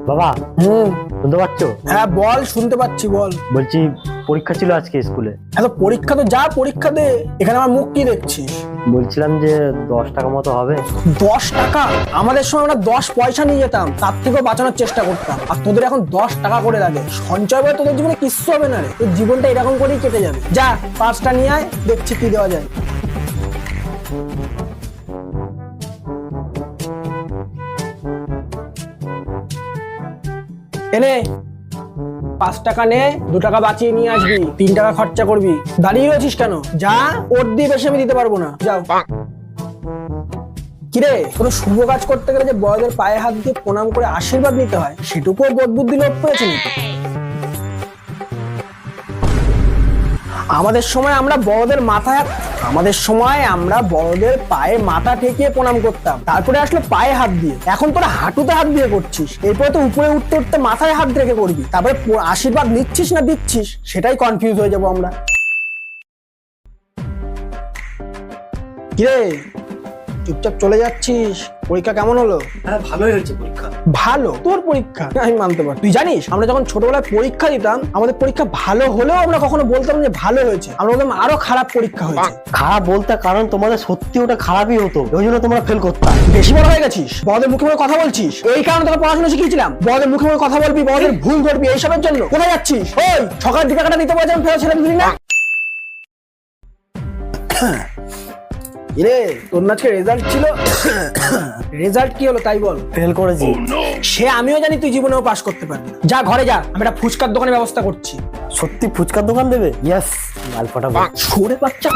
বাবা, শুনতে পাচ্ছ? হ্যাঁ বল, শুনতে পাচ্ছি, বল। বলছি পরীক্ষা ছিল আজকে স্কুলে। এত পরীক্ষা তো যা পরীক্ষা দে, এখানে আমার মুখ কি দেখছিস? বলছিলাম যে 10 টাকা মতো হবে। 10 টাকা? আমাদের সময় আমরা 10 পয়সা নিয়ে যেতাম, তার থেকেও বাঁচানোর চেষ্টা করতাম। আর তোদের এখন 10 টাকা করে লাগে। সঞ্চয় করে তোদের জীবনে কিচ্ছু হবে না রে, তোর জীবনটা এরকম করেই কেটে যাবে। যা 5টা নিয়ে আয়, দেখছি কি দেওয়া যায়। এনে 5 টাকা নে, 2 টাকা বাঁচিয়ে নিয়ে আসবি, 3 টাকা খরচা করবি। দাঁড়িয়ে রয়েছিস কেন? যা, ওর দিয়ে বেশি আমি দিতে পারবো না, যাও। কিরে, কোনো শুভ কাজ করতে গেলে যে বড়দের পায়ে হাত দিয়ে প্রণাম করে আশীর্বাদ নিতে হয়, সেটুকুও বোধ বুদ্ধি লোপ পেয়েছে নাকি? আমাদের সময় আমরা বড়দের পায়ে মাথা ঠেকিয়ে প্রণাম করতাম, তারপরে আসলো পায়ে হাত দিয়ে। এখন তোরা হাঁটুতে হাত দিয়ে করছিস, এরপরে তো উপরে উঠতে উঠতে মাথায় হাত রেখে করবি, তারপরে আশীর্বাদ নিচ্ছিস না দিচ্ছিস সেটাই কনফিউজ হয়ে যাবো আমরা। কিরে, চুপচাপ চলে যাচ্ছিস? পরীক্ষা কেমন হলো? হ্যাঁ, ভালোই হয়েছে পরীক্ষা। ভালো? তোর পরীক্ষা আমি মানতে পারি। তুই জানিস আমরা যখন ছোটবেলায় পরীক্ষা দিতাম, আমাদের পরীক্ষা ভালো হলেও আমরা কখনো বলতাম যে ভালো হয়েছে, আমরা বলতাম আরো খারাপ পরীক্ষা হয়েছে। খারাপ বলতে কারণ তোমাদের সত্যি ওটা খারাপই হতো, ওই জন্য তোমরা ফেল করতাম। বেশি বড় হয়ে গেছিস, বড়দের মুখে মুখে কথা বলছিস। এই কারণে তোকে পড়াশোনা শিখিয়েছিলাম, বড়দের মুখে মুখে কথা বলবি, বড়দের ভুল ধরবি, এইসবের জন্য। কোথায় যাচ্ছিস? ওই সকালের 2 টাকাটা দিতে বলছিলাম, ফেরত ছেড়ে দিলি না। তোর আজকে রেজাল্ট ছিল, রেজাল্ট কি হলো তাই বল। ফেল করেছি। সে আমিও জানি, তুই জীবনেও পাস করতে পারবি না। যা ঘরে যা, আমি একটা ফুচকার দোকানের ব্যবস্থা করছি। সত্যি ফুচকার দোকান দেবে? ইয়েস, মাল পাঠাবো। সরে বাচ্চা।